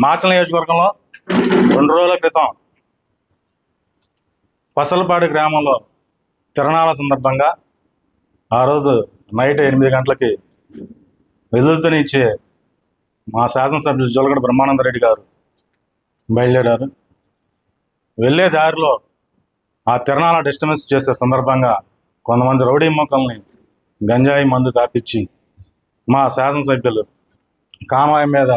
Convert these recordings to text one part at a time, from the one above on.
మాచల నియోజకవర్గంలో 2 రోజుల క్రితం పసలపాడు గ్రామంలో తిరణాల సందర్భంగా ఆ రోజు నైట్ 8 గంటలకి వెల్లుల్లితో మా శాసనసభ్యులు జోలగడ బ్రహ్మానందరెడ్డి గారు బయలుదేరారు. వెళ్ళే దారిలో ఆ తిరణాల డిస్టర్బెన్స్ చేసే సందర్భంగా కొంతమంది రౌడీ మొక్కల్ని గంజాయి మందు తాపించి మా శాసనసభ్యులు కామాయి మీద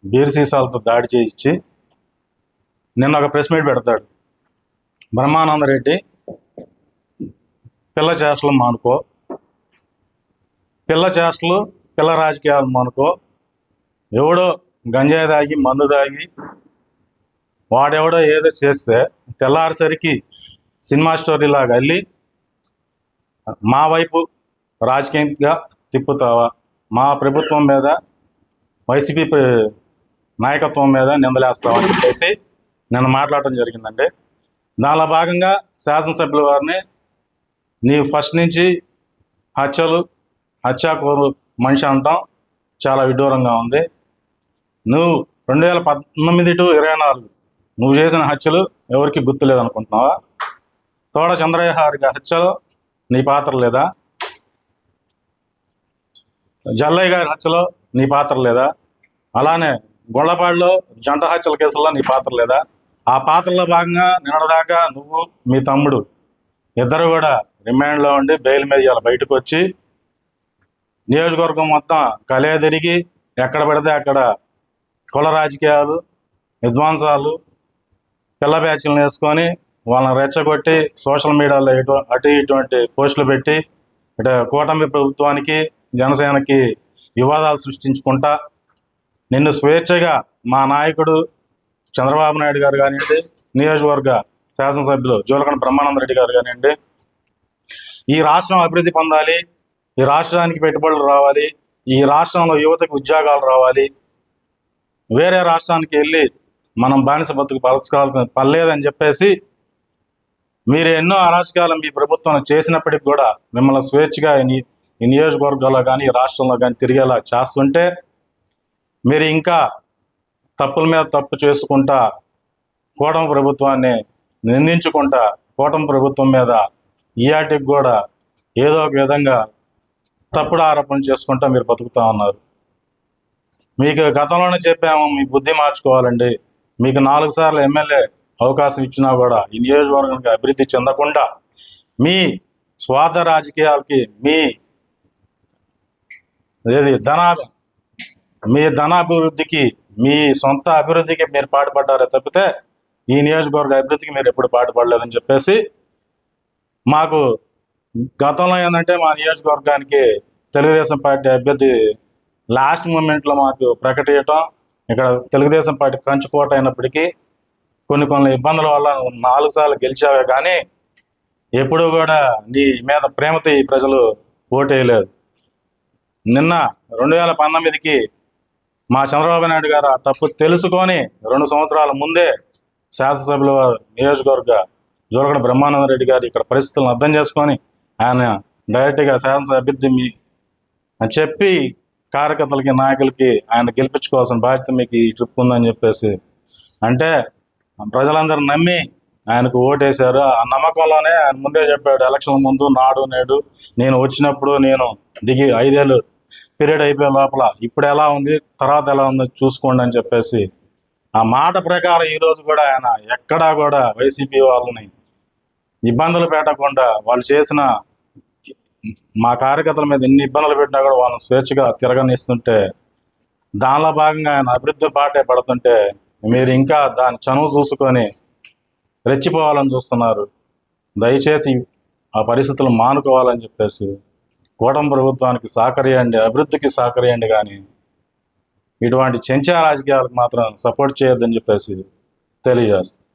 బీర్ సీసాలతో దాడి చేయించి నిన్న ఒక ప్రెస్ మీట్ పెడతాడు. బ్రహ్మానందరెడ్డి పిల్ల చేష్టలు మానుకో, పిల్ల చేష్టలు పిల్ల రాజకీయాలు మానుకో, ఎవడో గంజాయి తాగి మందు తాగి వాడెవడో ఏదో చేస్తే తెల్లారిసరికి సినిమా స్టోరీలాగా వెళ్ళి మా వైపు రాజకీయంగా తిప్పుతావా, మా ప్రభుత్వం మీద వైసీపీ నాయకత్వం మీద నిందలేస్తావా అని చెప్పేసి నేను మాట్లాడటం జరిగిందండి. దానిలో భాగంగా శాసనసభ్యుల వారిని నీ ఫస్ట్ నుంచి హత్యాకోరు మనిషి అంటాం చాలా విడ్డూరంగా ఉంది. నువ్వు 2019 to 2024 నువ్వు చేసిన హత్యలు ఎవరికి గుర్తులేదు అనుకుంటున్నావా? తోడ చంద్రయ్య గారి హత్యలో నీ పాత్ర లేదా? జల్లయ్య గారి హత్యలో నీ పాత్ర లేదా? అలానే గొళ్ళపాడులో జంట హత్యల కేసుల్లో నీ పాత్ర లేదా? ఆ పాత్రలో భాగంగా నిన్నటిదాకా నువ్వు మీ తమ్ముడు ఇద్దరు కూడా రిమాండ్లో ఉండి బెయిల్ మీద ఇలా బయటకు వచ్చి నియోజకవర్గం మొత్తం కలే తిరిగి ఎక్కడ పడితే అక్కడ కుల రాజకీయాలు, విధ్వంసాలు, పిల్ల బ్యాచ్లను వేసుకొని వాళ్ళని రెచ్చగొట్టి సోషల్ మీడియాలో ఇటువంటి పోస్టులు పెట్టి ఇటు కూటమి ప్రభుత్వానికి జనసేనకి వివాదాలు సృష్టించుకుంటా నిన్ను స్వేచ్ఛగా మా నాయకుడు చంద్రబాబు నాయుడు గారు కానివ్వండి, నియోజకవర్గ శాసనసభ్యులు జోలకండ బ్రహ్మానందరెడ్డి గారు కానివ్వండి, ఈ రాష్ట్రం అభివృద్ధి పొందాలి, ఈ రాష్ట్రానికి పెట్టుబడులు రావాలి, ఈ రాష్ట్రంలో యువతకు ఉద్యోగాలు రావాలి, వేరే రాష్ట్రానికి వెళ్ళి మనం బానిస బతుకు పర్లేదని చెప్పేసి మీరు ఎన్నో అరాచకాలు మీ ప్రభుత్వం చేసినప్పటికి కూడా మిమ్మల్ని స్వేచ్ఛగా ఈ నియోజకవర్గాల్లో కానీ ఈ రాష్ట్రంలో కానీ తిరిగేలా చేస్తుంటే మీరు ఇంకా తప్పుల మీద తప్పు చేసుకుంటా కూటమి ప్రభుత్వాన్ని నిందించుకుంటా కూటమి ప్రభుత్వం మీద ఈయాటికి కూడా ఏదో ఒక విధంగా తప్పుడు ఆరోపణ చేసుకుంటా మీరు బతుకుతూ ఉన్నారు. మీకు గతంలోనే చెప్పాము మీ బుద్ధి మార్చుకోవాలండి. మీకు 4 సార్లు ఎమ్మెల్యే అవకాశం ఇచ్చినా కూడా ఈ నియోజకవర్గానికి అభివృద్ధి చెందకుండా మీ స్వార్థ రాజకీయాలకి మీ ధనాభివృద్ధికి మీ సొంత అభివృద్ధికి మీరు పాటుపడ్డారే తప్పితే ఈ నియోజకవర్గ అభివృద్ధికి మీరు ఎప్పుడు పాటుపడలేదని చెప్పేసి మాకు గతంలో ఏంటంటే మా నియోజకవర్గానికి తెలుగుదేశం పార్టీ అభ్యర్థి లాస్ట్ మూమెంట్లో మాకు ప్రకటించడం ఇక్కడ తెలుగుదేశం పార్టీ కంచుకోట అయినప్పటికీ కొన్ని ఇబ్బందుల వల్ల 4 సార్లు గెలిచావే కానీ ఎప్పుడూ కూడా నీ మీద ప్రేమతో ఈ ప్రజలు ఓటేయలేదు. నిన్న 2019కి మా చంద్రబాబు నాయుడు గారు ఆ తప్పు తెలుసుకొని 2 సంవత్సరాల ముందే శాసనసభ్యుల నియోజకవర్గ జోలగడ బ్రహ్మానందరెడ్డి గారు ఇక్కడ పరిస్థితులను అర్థం చేసుకొని ఆయన డైరెక్ట్గా శాసనసభ అభ్యర్థి అని చెప్పి కార్యకర్తలకి నాయకులకి ఆయన గెలిపించుకోవాల్సిన బాధ్యత మీకు ఈ ట్రిప్ ఉందని చెప్పేసి అంటే ప్రజలందరూ నమ్మి ఆయనకు ఓటేశారు. ఆ నమ్మకంలోనే ఆయన ముందే చెప్పాడు ఎలక్షన్ ముందు నాడు నేడు నేను వచ్చినప్పుడు నేను దిగి 5 ఏళ్ళు పీరియడ్ అయిపోయే లోపల ఇప్పుడు ఎలా ఉంది తర్వాత ఎలా ఉందో చూసుకోండి అని చెప్పేసి ఆ మాట ప్రకారం ఈరోజు కూడా ఆయన ఎక్కడా కూడా వైసీపీ వాళ్ళని ఇబ్బందులు పెట్టకుండా వాళ్ళు చేసిన మా కార్యకర్తల మీద ఎన్ని ఇబ్బందులు పెట్టినా కూడా వాళ్ళని స్వేచ్ఛగా తిరగనిస్తుంటే దానిలో భాగంగా ఆయన అభివృద్ధి బాటే పడుతుంటే మీరు ఇంకా దాని చనువు చూసుకొని రెచ్చిపోవాలని చూస్తున్నారు. దయచేసి ఆ పరిస్థితులు మానుకోవాలని చెప్పేసి కూటమి ప్రభుత్వానికి సహకరియండి, అభివృద్ధికి సహకరియండి, కానీ ఇటువంటి చెంచా రాజకీయాలకు మాత్రం సపోర్ట్ చేయొద్దని చెప్పేసి తెలియజేస్తాను.